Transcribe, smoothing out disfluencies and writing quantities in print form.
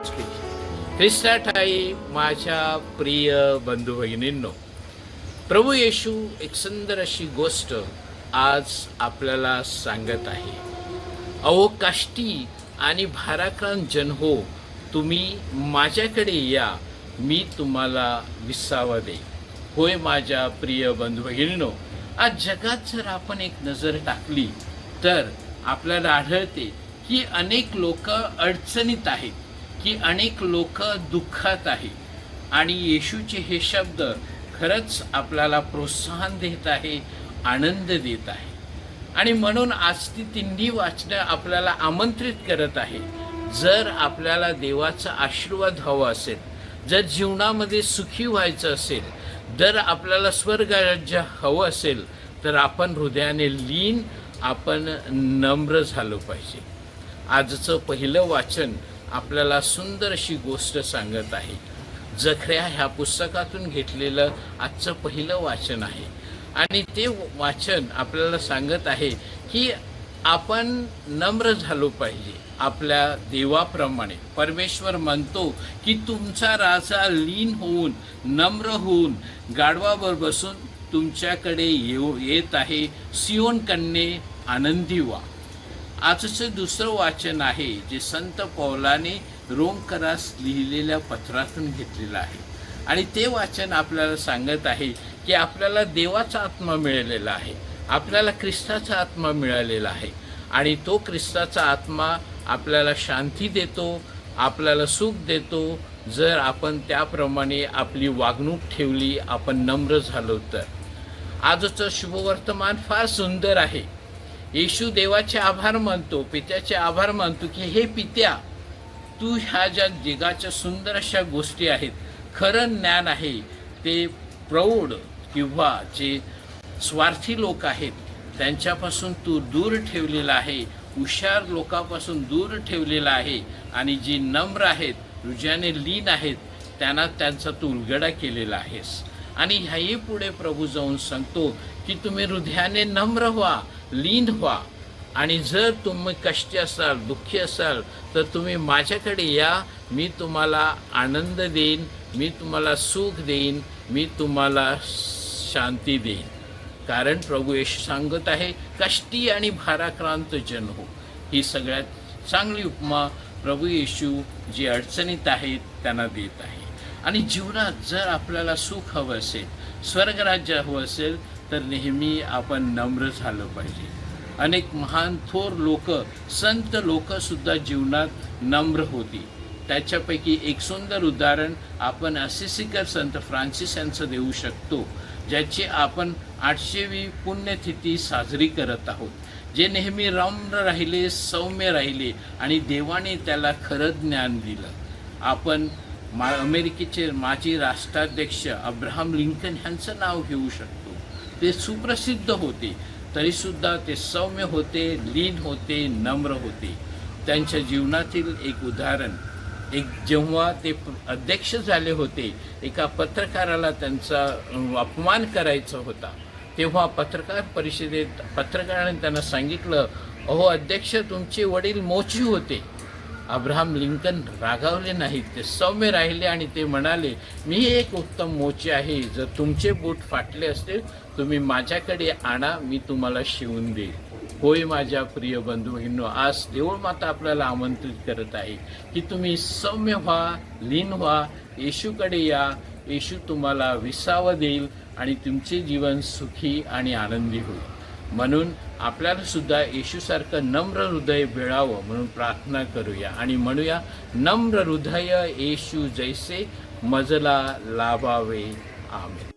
ख्रिस्ताठाई माझ्या प्रिय बंधू भगिनींनो, प्रभू येशू एक सुंदर अशी गोष्ट आज आपल्याला सांगत आहे. अहो काष्टी आणि भाराक्रांत जन हो, तुम्ही माझ्याकडे या, मी तुम्हाला विसावा देईन. होय माझ्या प्रिय बंधू भगिनींनो, आज जगात जर आपण एक नजर टाकली तर आपल्याला आढळते की अनेक लोक अडचणीत आहेत, की अनेक लोक दुःखात आहेत आणि येशूचे हे शब्द खरंच आपल्याला प्रोत्साहन देत आहे, आनंद देत आहे. आणि म्हणून आज ती तिन्ही वाचनं आपल्याला आमंत्रित करत आहे. जर आपल्याला देवाचा आशीर्वाद हवा असेल, जर जीवनामध्ये सुखी व्हायचं असेल, जर आपल्याला स्वर्गराज्य हवं असेल, तर आपण हृदयाने लीन, आपण नम्र झालो पाहिजे. आजचं पहिलं वाचन आपल्याला सुंदर अशी गोष्ट सांगत आहे. जखऱ्या ह्या पुस्तकातून घेतलेलं आजचं पहिलं वाचन आहे आणि ते वाचन आपल्याला सांगत आहे की आपण नम्र झालो पाहिजे आपल्या देवाप्रमाणे. परमेश्वर म्हणतो की तुमचा राजा लीन होऊन, नम्र होऊन, गाढवावर बसून तुमच्याकडे येत आहे. सियोन कन्ये आनंदी व्हा. आजचं दुसरं वाचन आहे जे संत पौलाने रोमकरास लिहिलेल्या पत्रातून घेतलेलं आहे आणि ते वाचन आपल्याला सांगत आहे की आपल्याला देवाचा आत्मा मिळालेला आहे, आपल्याला ख्रिस्ताचा आत्मा मिळालेला आहे आणि तो ख्रिस्ताचा आत्मा आपल्याला शांती देतो, आपल्याला सुख देतो, जर आपण त्याप्रमाणे आपली वागणूक ठेवली, आपण नम्र झालो तर. आजचं शुभवर्तमान फार सुंदर आहे. येशू देवाचे आभार मानतो, पित्याचे आभार मानतो की हे पित्या, तू ह्या ज्या जगाच्या सुंदर अशा गोष्टी आहेत, खरं ज्ञान आहे ते प्रौढ किंवा जे स्वार्थी लोक आहेत त्यांच्यापासून तू दूर ठेवलेला आहे, हुशार लोकांपासून दूर ठेवलेला आहे आणि जी नम्र आहेत, हृदयाने लीन आहेत, त्यांना त्यांचा तू उलगडा केलेला आहेस. आणि ह्याही पुढे प्रभू जाऊन सांगतो की तुम्ही हृदयाने नम्र व्हा, लीन व्हा आणि जर तुम्ही कष्टी असाल, दुःखी असाल, तर तुम्ही माझ्याकडे या, मी तुम्हाला आनंद देईन, मी तुम्हाला सुख देईन, मी तुम्हाला शांती देईन. कारण प्रभू येशू सांगत आहे कष्टी आणि भाराक्रांत जन हो. ही सगळ्यात चांगली उपमा प्रभू येशू जी अडचणीत आहेत त्यांना देत आहे. आणि जीवनात जर आपल्याला सुख हवं असेल, स्वर्गराज्य हवं असेल, तर नेहमी आपण नम्र झालं पाहिजे. अनेक महान थोर लोक, संत लोकसुद्धा जीवनात नम्र होती. त्याच्यापैकी एक सुंदर उदाहरण आपण असिसिकर संत फ्रान्सिस यांचं देऊ शकतो, ज्याची आपण 800वी पुण्यतिथी साजरी करत आहोत. जे नेहमी नम्र राहिले, सौम्य राहिले आणि देवाने त्याला खरं ज्ञान दिलं. आपण अमेरिकेचे माजी राष्ट्राध्यक्ष अब्राहम लिंकन ह्यांचं नाव घेऊ शकतो. ते सुप्रसिद्ध होते, तरीसुद्धा ते सौम्य होते, लीन होते, नम्र होते. त्यांच्या जीवनातील एक उदाहरण, जेव्हा ते अध्यक्ष झाले होते, एका पत्रकाराला त्यांचा अपमान करायचा होता, तेव्हा पत्रकार परिषदेत पत्रकाराने त्यांना सांगितलं, अहो अध्यक्ष, तुमचे वडील मोची होते. अब्राहम लिंकन रागावले नाहीत, ते सौम्य राहिले आणि ते म्हणाले, मी एक उत्तम मोची आहे, जर तुमचे बूट फाटले असतील तुम्ही माझ्याकडे आणा, मी तुम्हाला शिवून देईन. होय माझ्या प्रिय बंधू भगिनींनो, आज देऊळ माता आपल्याला आमंत्रित करत आहे की तुम्ही सौम्य व्हा, लीन व्हा, येशूकडे या. येशू तुम्हाला विसावा देईल आणि तुमचे जीवन सुखी आणि आनंदी होईल. म्हणून आपल्याला सुद्धा येशूसारखं नम्र हृदय मिळावं म्हणून प्रार्थना करूया आणि म्हणूया, नम्र हृदय येशू जैसे मजला लाभावे. आमेन.